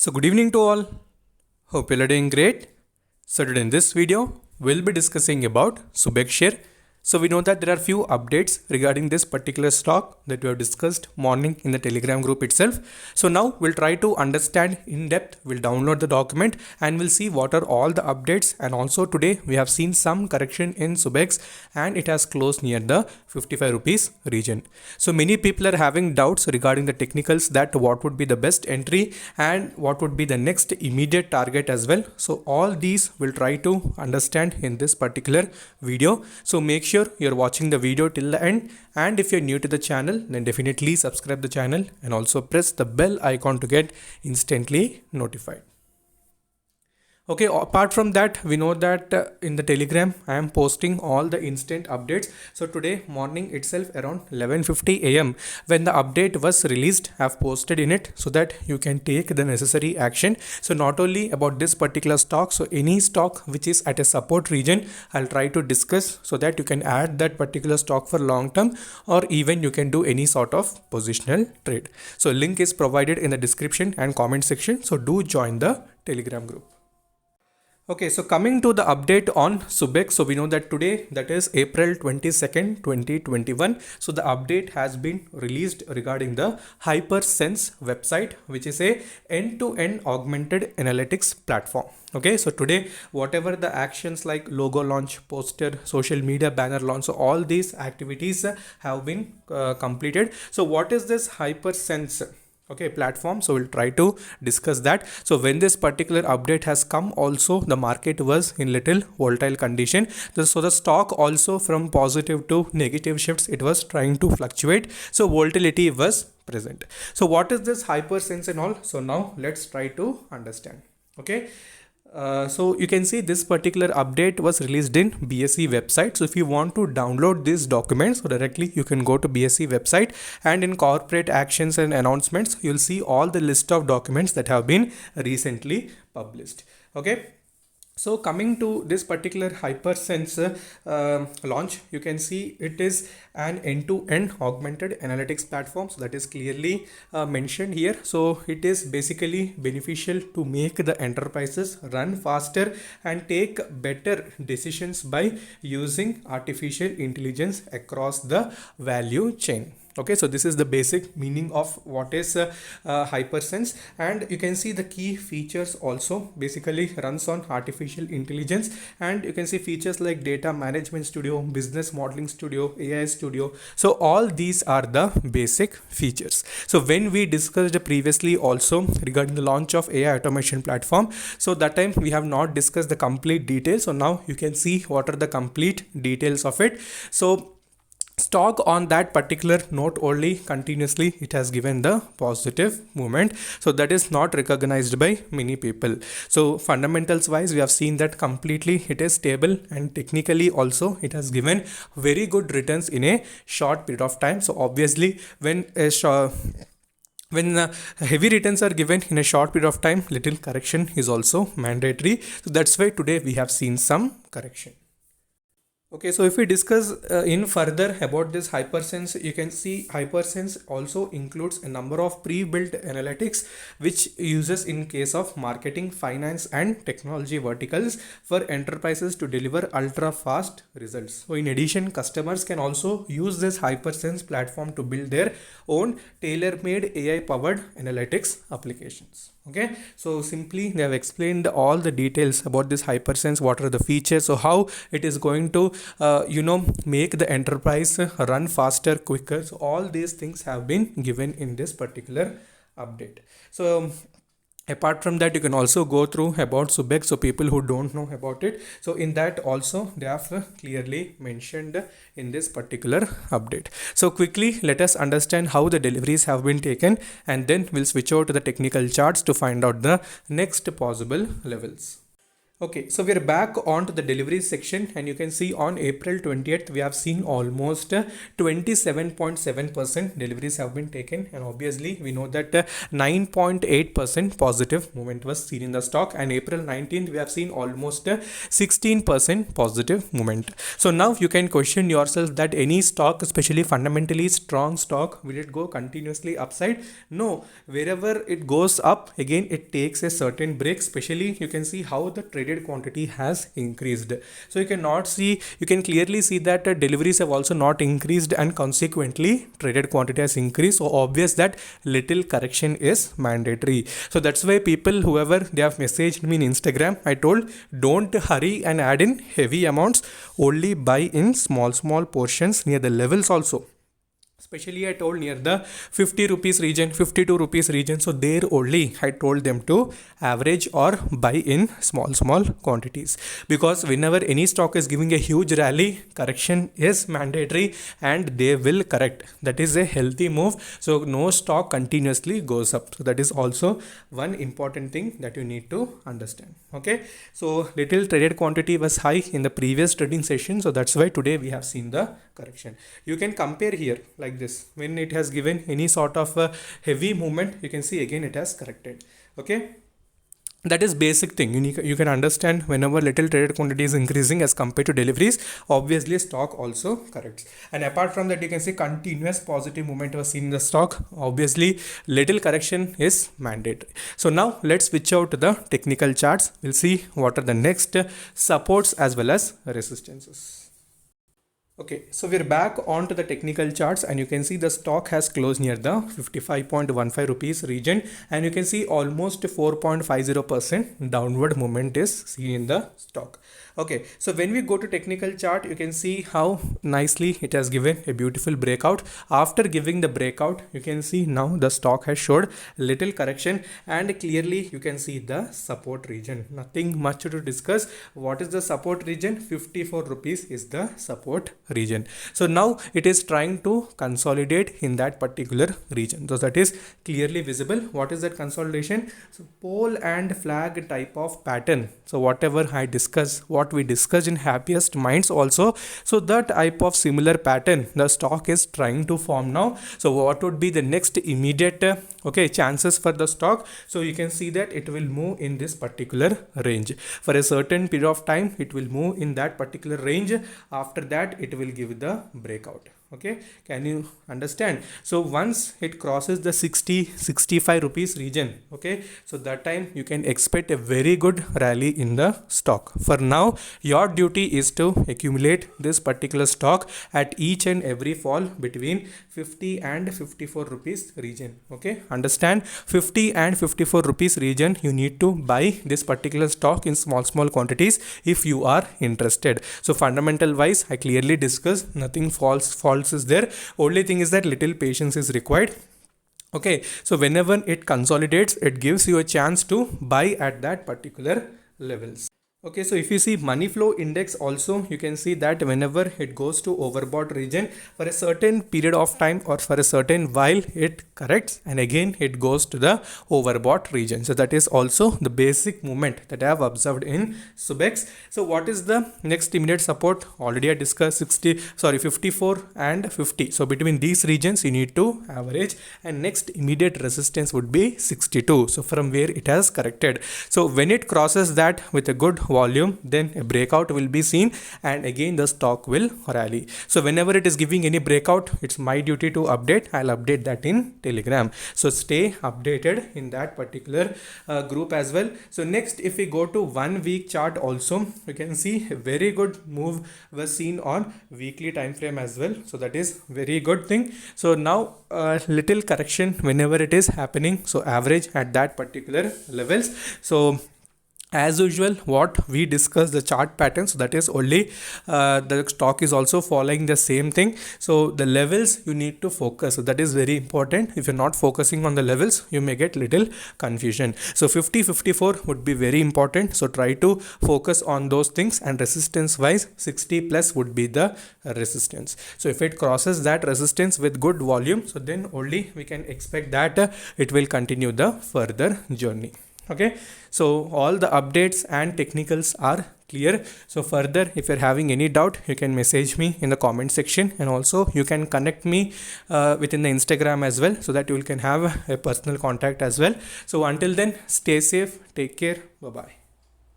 So good evening to all. Hope you're doing great. So today in this video, we'll be discussing about Subex share. So we know that there are few updates regarding this particular stock that we have discussed morning in the Telegram group itself. So now we'll try to understand in depth. We'll download the document and we'll see what are all the updates. And also today we have seen some correction in Subex and it has closed near the 55 rupees region. So many people are having doubts regarding the technicals that what would be the best entry and what would be the next immediate target as well. So all these we'll try to understand in this particular video. So make sure you're watching the video till the end, and if you're new to the channel then definitely subscribe the channel and also press the bell icon to get instantly notified. Okay, apart from that, we know that in the Telegram, I am posting all the instant updates. So today morning itself around 11:50 a.m. when the update was released, I have posted in it so that you can take the necessary action. So not only about this particular stock, so any stock which is at a support region, I'll try to discuss so that you can add that particular stock for long term, or even you can do any sort of positional trade. So link is provided in the description and comment section. So do join the Telegram group. Okay, so coming to the update on Subex, so we know that today, that is April 22nd, 2021. So the update has been released regarding the HypersSense website, which is a end-to-end augmented analytics platform. Okay, so today, whatever the actions like logo launch, poster, social media banner launch, so all these activities have been completed. So what is this HypersSense? Okay, platform, so we'll try to discuss that. So when this particular update has come, also the market was in little volatile condition, so the stock also from positive to negative shifts, it was trying to fluctuate, so volatility was present. So what is this HyperSense and all? So now let's try to understand. Okay, so you can see this particular update was released in BSE website. So if you want to download these documents, so directly you can go to BSE website, and in corporate actions and announcements, you'll see all the list of documents that have been recently published. Okay. So coming to this particular HyperSense launch, you can see it is an end-to-end augmented analytics platform. So that is clearly mentioned here. So it is basically beneficial to make the enterprises run faster and take better decisions by using artificial intelligence across the value chain. Okay, so this is the basic meaning of what is HyperSense, and you can see the key features also basically runs on artificial intelligence, and you can see features like data management studio, business modeling studio, AI studio. So all these are the basic features. So when we discussed previously also regarding the launch of AI automation platform, so that time we have not discussed the complete details. So now you can see what are the complete details of it. So stock on that particular note only continuously it has given the positive movement, so that is not recognized by many people. So fundamentals wise, we have seen that completely it is stable, and technically also it has given very good returns in a short period of time. So obviously when heavy returns are given in a short period of time, little correction is also mandatory. So that's why today we have seen some correction. Okay, so if we discuss in further about this HyperSense, you can see HyperSense also includes a number of pre-built analytics which uses in case of marketing, finance and technology verticals for enterprises to deliver ultra fast results. So in addition, customers can also use this HyperSense platform to build their own tailor-made AI powered analytics applications. Okay, so simply they have explained all the details about this HyperSense, what are the features, so how it is going to make the enterprise run faster, quicker. So all these things have been given in this particular update. So apart from that, you can also go through about Subex, so people who don't know about it, so in that also they have clearly mentioned in this particular update. So quickly let us understand how the deliveries have been taken, and then we'll switch over to the technical charts to find out the next possible levels. Okay, so we're back on to the delivery section, and you can see on April 20th we have seen almost 27.7% deliveries have been taken, and obviously we know that 9.8% positive movement was seen in the stock, and April 19th we have seen almost 16% positive movement. So now you can question yourself that any stock, especially fundamentally strong stock, will it go continuously upside? No, wherever it goes up, again it takes a certain break. Especially you can see how the traded quantity has increased. So you can clearly see that deliveries have also not increased, and consequently traded quantity has increased. So obvious that little correction is mandatory. So that's why people, whoever they have messaged me in Instagram, I told don't hurry and add in heavy amounts, only buy in small portions near the levels also. Especially I told near the 50 rupees region, 52 rupees region. So there only I told them to average or buy in small quantities, because whenever any stock is giving a huge rally, correction is mandatory and they will correct. That is a healthy move. So no stock continuously goes up. So that is also one important thing that you need to understand. Okay, so little traded quantity was high in the previous trading session, so that's why today we have seen the correction. You can compare here like this. When it has given any sort of a heavy movement, you can see again it has corrected. Okay, that is basic thing. You can understand whenever little traded quantity is increasing as compared to deliveries, obviously stock also corrects. And apart from that, you can see continuous positive movement was seen in the stock. Obviously little correction is mandatory. So now let's switch out to the technical charts. We'll see what are the next supports as well as resistances. Okay, so we're back onto the technical charts, and you can see the stock has closed near the 55.15 rupees region, and you can see almost 4.50% downward movement is seen in the stock. Okay, so when we go to technical chart, you can see how nicely it has given a beautiful breakout. After giving the breakout, you can see now the stock has showed little correction, and clearly you can see the support region. Nothing much to discuss. What is the support region? 54 rupees is the support region. So now it is trying to consolidate in that particular region. So that is clearly visible. What is that consolidation? So pole and flag type of pattern. So whatever I discuss, what we discussed in happiest minds also, so that type of similar pattern the stock is trying to form now. So what would be the next immediate chances for the stock? So you can see that it will move in this particular range for a certain period of time. It will move in that particular range. After that it will give the breakout. Okay, can you understand? So once it crosses the 65 rupees region, okay, so that time you can expect a very good rally in the stock. For now, your duty is to accumulate this particular stock at each and every fall between 50 and 54 rupees region. Okay, understand? 50 and 54 rupees region, you need to buy this particular stock in small quantities if you are interested. So fundamental wise, I clearly discussed, nothing false is there. Only thing is that little patience is required. Okay, so whenever it consolidates, it gives you a chance to buy at that particular levels. Okay, so if you see money flow index also, you can see that whenever it goes to overbought region for a certain period of time or for a certain while, it corrects and again it goes to the overbought region. So that is also the basic movement that I have observed in Subex. So what is the next immediate support? Already I discussed 54 and 50. So between these regions you need to average, and next immediate resistance would be 62. So from where it has corrected. So when it crosses that with a good volume, then a breakout will be seen and again the stock will rally. So whenever it is giving any breakout, it's my duty to update. I'll update that in Telegram. So stay updated in that particular group as well. So next, if we go to 1 week chart also, you can see a very good move was seen on weekly time frame as well. So that is very good thing. So now little correction whenever it is happening, so average at that particular levels. So as usual, what we discuss the chart patterns, so that is only the stock is also following the same thing. So the levels you need to focus, so that is very important. If you're not focusing on the levels, you may get little confusion. So 50-54 would be very important, so try to focus on those things, and resistance wise 60 plus would be the resistance. So if it crosses that resistance with good volume, so then only we can expect that it will continue the further journey. Okay, so all the updates and technicals are clear. So further, if you're having any doubt, you can message me in the comment section, and also you can connect me within the Instagram as well, so that you can have a personal contact as well. So until then, stay safe, take care, bye bye.